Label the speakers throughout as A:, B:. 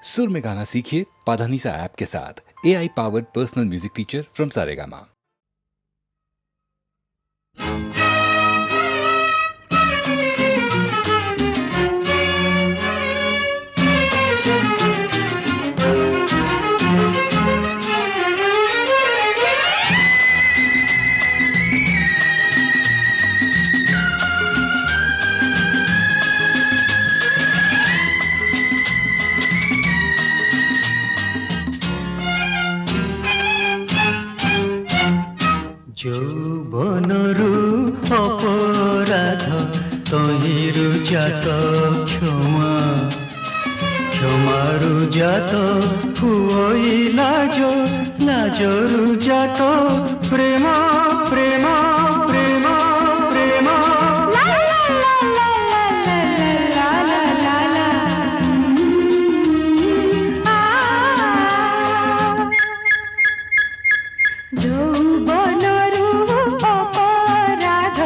A: सुर में गाना सीखिए पाधानीसा ऐप के साथ। AI powered personal music teacher from Saregama.
B: যৌবনরু অপরাধ তহিরু জাত ক্ষমা ক্ষমারু জাত হুই লাজ লাজরু জাত প্রেম প্রেম প্রেম প্রেম
C: যৌবনরু অপরাধ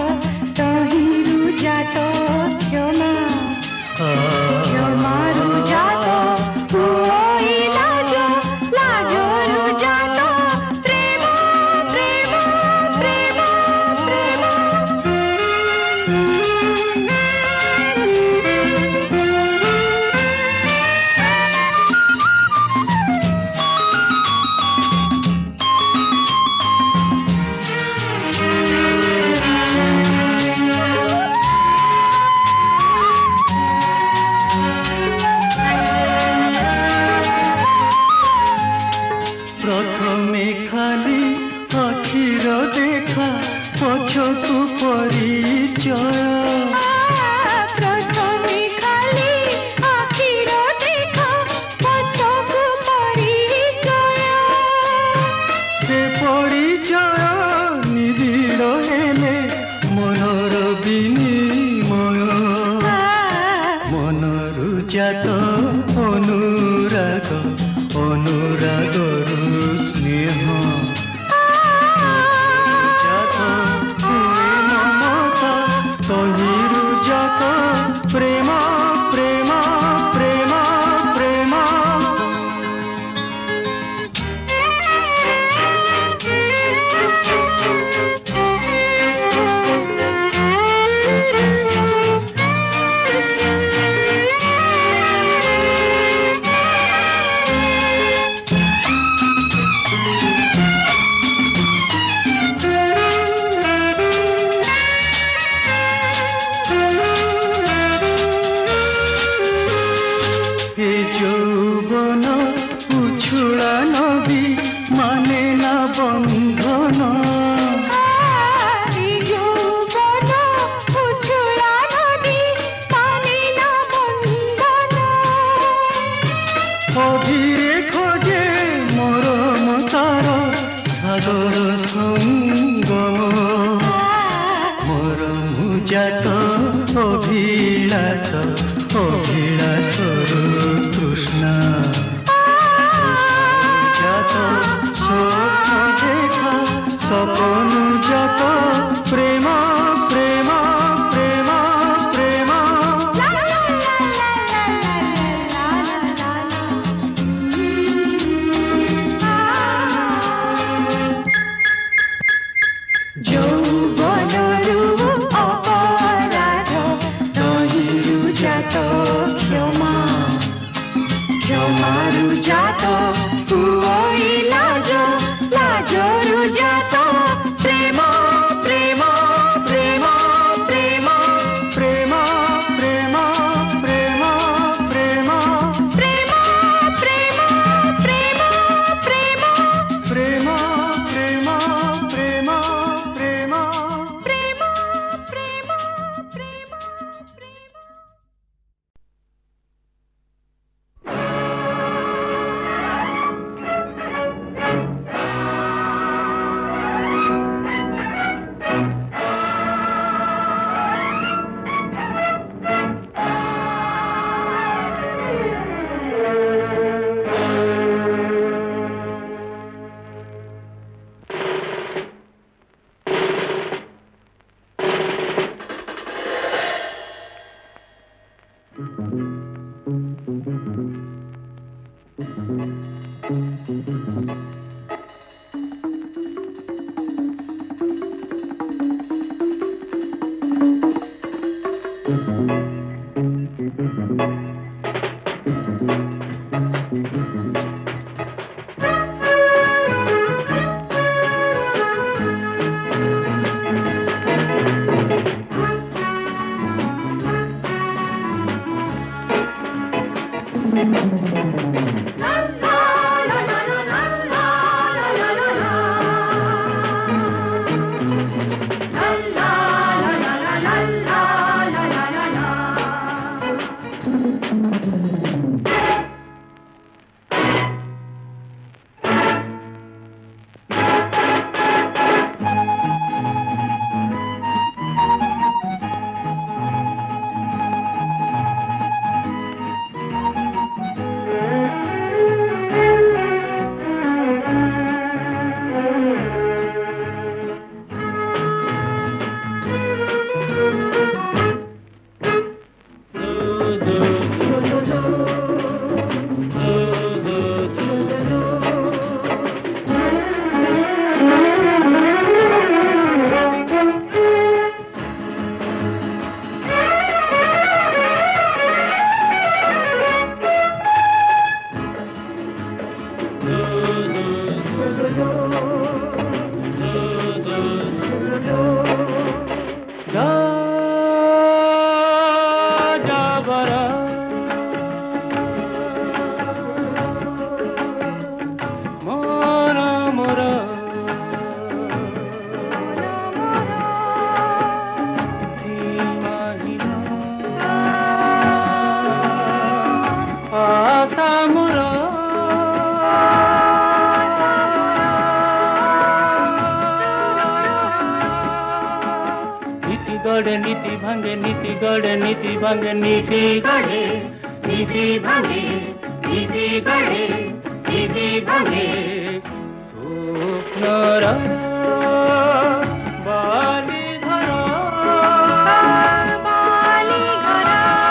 C: তহিরু জাত ক্ষমা ক্ষমারু জাত হুই লাজ লাজরু জাত প্রেম প্রেম প্রেম প্রেম।
B: প্রথমে খালি আখির দেখা পছকু পরিচয়
C: প্রথমে খালি আখির দেখা পছকু পরিচয়
B: সে পরিচয় নিবিড় হেলে মনর বিনিময় মনরু জাত অনুরাগ অনুরাগরু স্নেহ জাত হুয়ে মমতা তহিরু জাত প্রেম প্রেম প্রেম প্রেম হে যৌবন উছুড়া নদী মানে না বন্ধন
C: যৌবন উছুড়া নদী মানে না বন্ধন
B: অধীরে খোঁজে মরম তার সাগর সঙ্গম মরম জাত অভিলাষ অভিলাষরু তৃষ্ণা জাত স্বপ্ন দেখা স্বপন জাত প্রেম প্রেম প্রেম প্রেম
C: যৌবনরু অপরাধ তহিরু জাত ক্ষমা ক্ষমারু জাত হুই লাজ লাজরু জাত প্রেম প্রেম প্রেম প্রেম
B: প্রেম প্রেম প্রেম প্রেম
C: প্রেম প্রেম প্রেম প্রেম
B: প্রেম প্রেম প্রেম প্রেম
C: প্রেম প্রেম প্রেম।
D: नीति भंगे नीति गढ़े नीति भंगे नीति गढ़े नीति भंगे नीति गढ़े नीति भंगे स्वप्नर बाली धरा
C: बाली घरा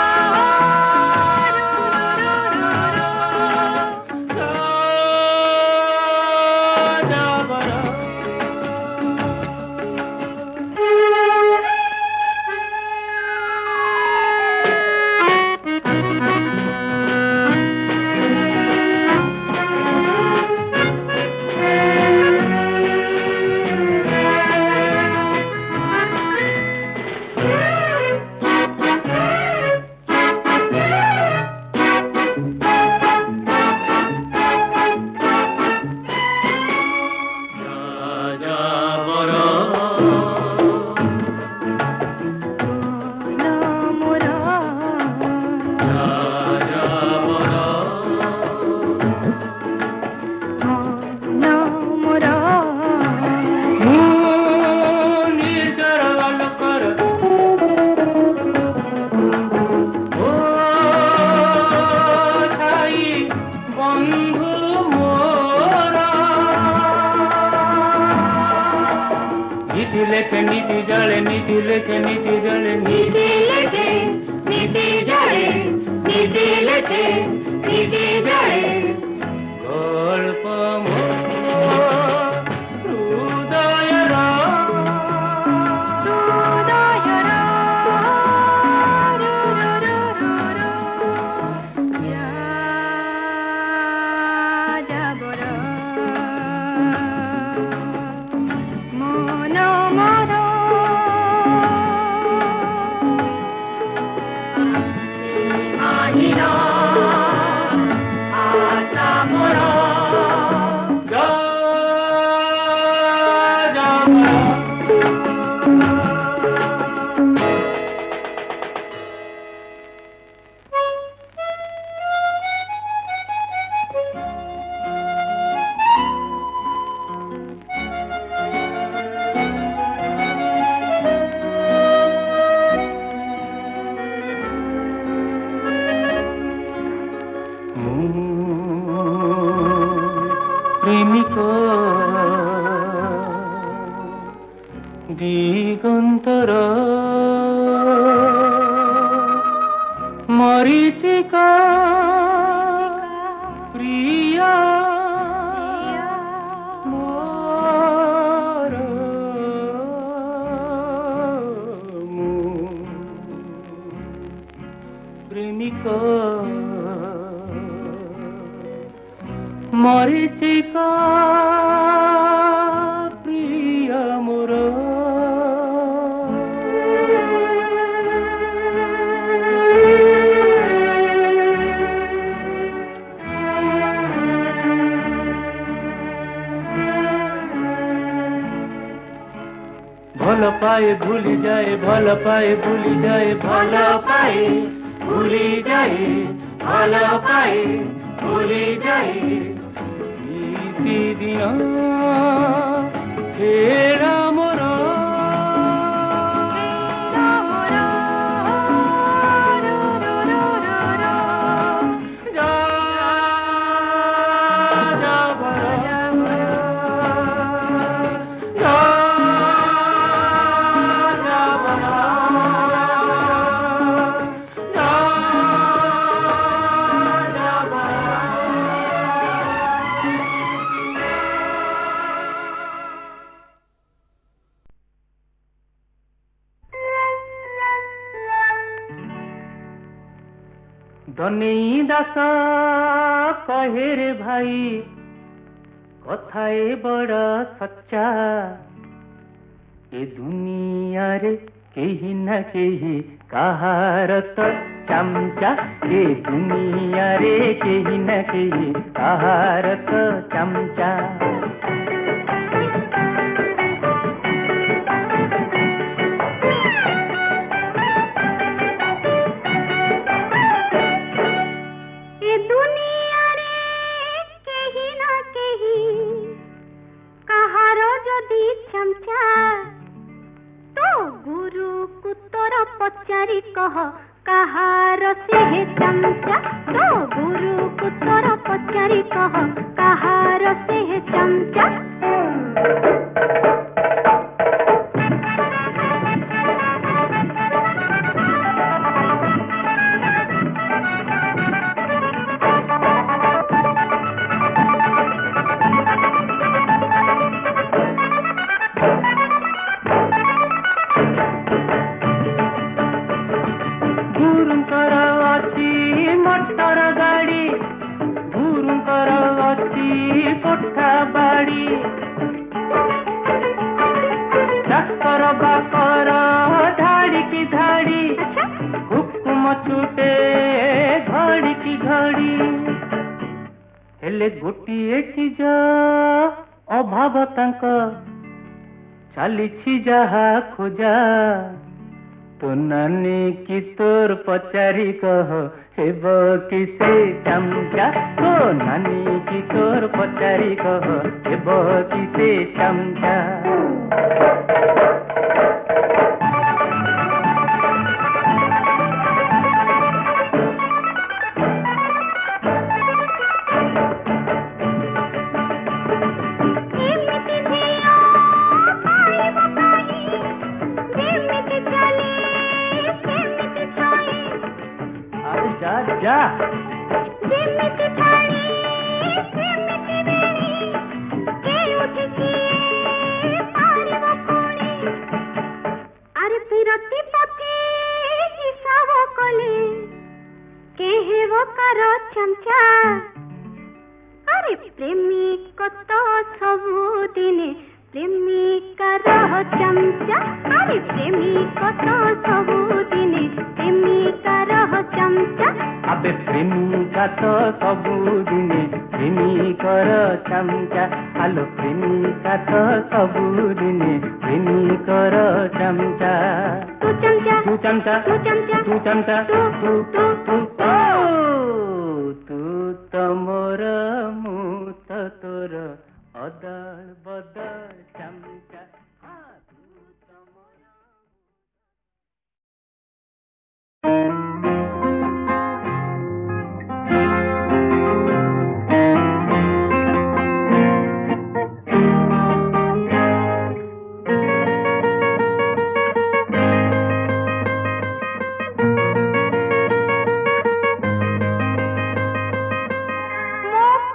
D: नीति जले नीति लेके नीति जले
C: नीति लेके नीति जड़े नीति लेके नीति जड़े
D: कल्प हृदय প্রেমিকা দিগন্তর মরিচিকা প্রিয়া মোর প্রেমিকা মরিচিকা প্রিয়া মোর ଭଲ ପାଏ ଭୁଲି ଯାଏ ଭଲ ପାଏ ଭୁଲି ଯାଏ ଭଲ ପାଏ ଭୁଲି ଯାଏ ଭଲ ପାଏ ଭୁଲି ଯାଏ ଦିନ ହେରା ମୋର धनी दास कहे रे भाई कथाए बड़ा सच्चा ए दुनिया रे केही न केही कहार तो चमचा ए दुनिया रे केही न केही कहार तो चमचा
C: पचारी कह कहार से है चमचा तो गुरु को तोरा पचारी कह कहार से है चमचा
D: गोटे चीज अभाव तंक चली जहा खोजा तो नानी की तोर पचारी कह हेब किसे चमचा तो नानी की तोर पचारी कह हेब किसे चमचा जा
C: अरे फिरती पति हिसाब कले के हे वो करो चमचा अरे प्रेमी को तो सबू दिने प्रेमिका रह चमचा अरे प्रेमिका तो सबू दिने प्रेमिका रह चमचा
D: अबे प्रेमिका तो सबू दिने प्रेमिकर चमचा आलो प्रेमिका तो सबू दिने प्रेमिकर चमचा
C: तू चमचा
D: तू चमचा
C: तू चमचा
D: तू चमचा
C: तू तू तू
D: तू तो मोर मु तो तोर अदल बदल चमचा
C: ମୋ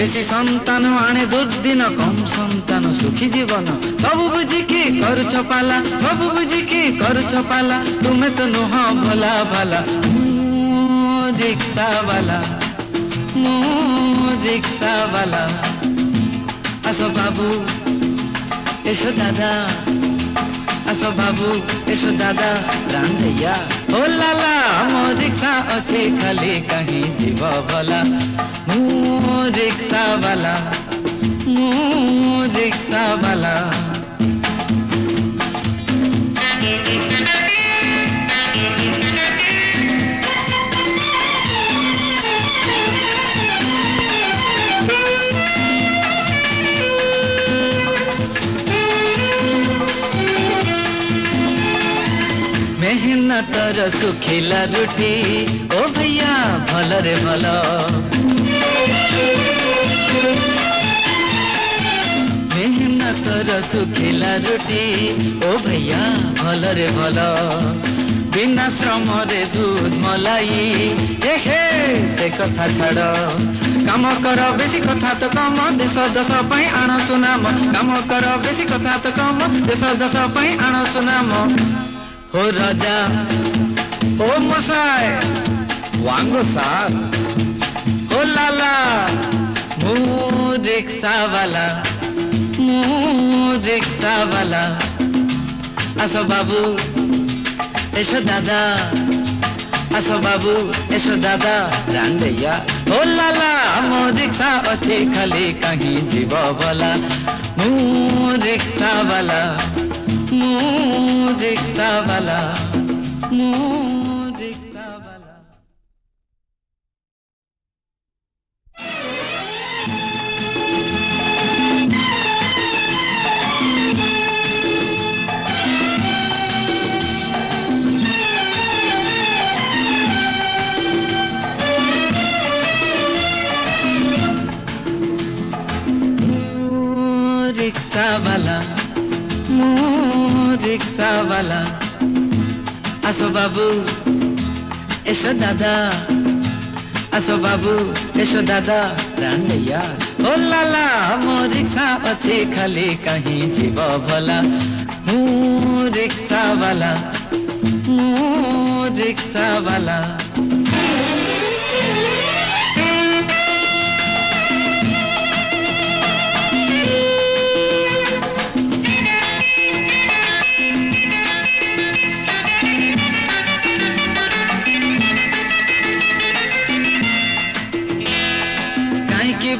E: বেশি সন্তান আনে দুর্দিন কম সন্তান সুখী জীবন সবু বুঝিকি করছ পালা সবু বুঝিকি করছ পালা তুমি তো নুহ ভোলা ভালা রিক্সাওয়ালা রিক্সাওয়ালা আসো বাবু এসো দাদা আসো বাবু এসো দাদা রান भैया ओ लाला मो रिक्शा अच्छी खाली कहीं जीव भला रिक्शा वाला रिक्शा वाला मेहनतर सुखिला रुटी ओ भैया भल रे भल मेहनतर सुखिला रुटी ओ भैया भल रे भल बिना श्रम रे दूध मलाई हे से कथा छाड़ काम कर बेसी कथा तो कम देश दश पाई आण सुनाम काम कर बेसी कथा तो कम देश दश पाई आण सुनाम हो राजा ओ मसाय वांगो सार हो लाला मु रिक्शा वाला আসো বাবু এসো দাদা আসো বাবু এসো দাদা রান भैया ओ लाला मो रिक्शा अच्छी खाली कहीं जीव भला मु रिक्शा वाला रिक्शा वाला रिक्शा वाला रिक्शा वाला আসো বাবু এসো দাদা আসো বাবু এসো দাদা রান भैया ओ लाला मो रिक्शा अच्छी खाली कहीं जीव भला रिक्शा वाला रिक्शा वाला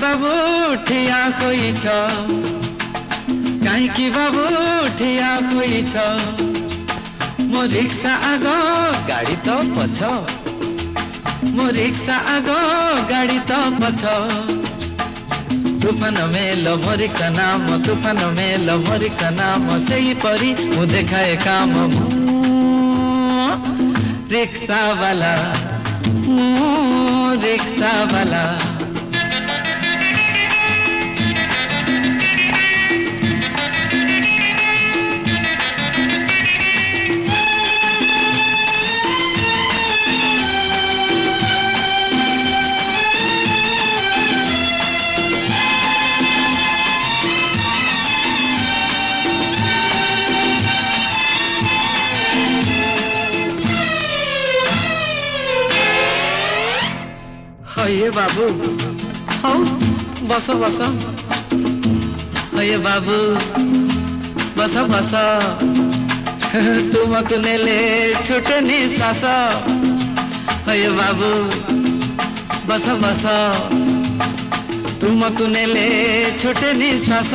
E: बाबू ठिया होइछ काईकी बाबू ठिया होइछ मो रिक्शा आगो गाड़ी तो पछ मो रिक्शा आगो गाड़ी तो पछ तूफान मेलो मो रिक्शा नाम तूफान मेलो मो रिक्शा नाम सेही परी मु देखाए काम रिक्शा वाला रिक्शा वाला ये बाबू हाँ बसो बसो ये बाबू बसो बसो तुमको नेले छुटे निश्वास ये बाबू बसो बसो तुमको नेले छुटे निश्वास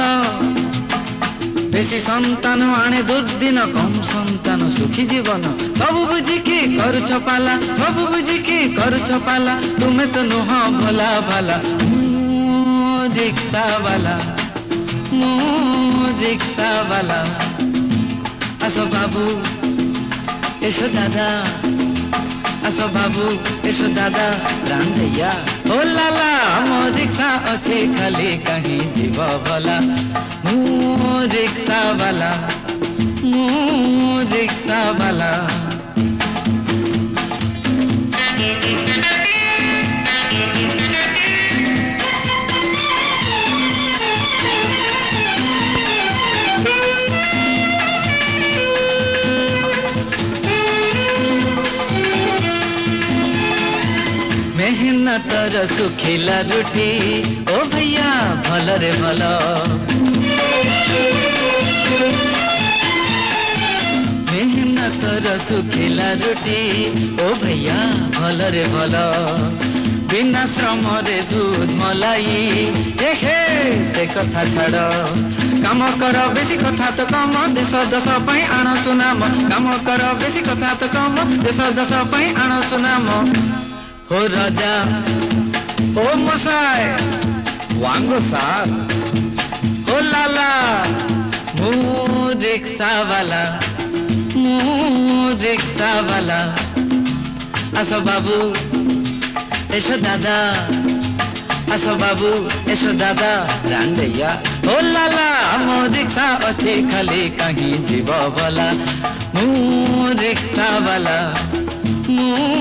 E: बेसी सन्तान आने दुर्दिन कम सन्तान सुखी जीवन सब बुझिकी करुछ पाला सब बुझिकी करुछ पाला तुमे तो नुह भला भला रिक्शा वाला আসো বাবু এসো দাদা আসো বাবু এসো দাদা রান भैया ओ लाला मो रिक्शा अच्छी खाली कहीं जीव भला रिक्शा वाला रिक्शा वाला मेहनतर सुखिला रुटी ओ भैया भलरे भल मेहनतर सुखिला रुटी ओ भैया भलरे भल बिना श्रम रे दूध मलाई हे से कथा छाड़ काम कर बेसी कथा तो कम देश दश पाई आण सुनाम काम कर बेसी कथा तो कम देश दश पाई आण सुनाम हो राजा ओ मसाय वांगो सार हो लाला मु रिक्शा वाला आसो बाबू एसो दादा आसो बाबू एसो दादा रांदैया ओ लाला मो रिक्शा अच्छे खाली कहीं जीव वाला मु रिक्शा वाला मु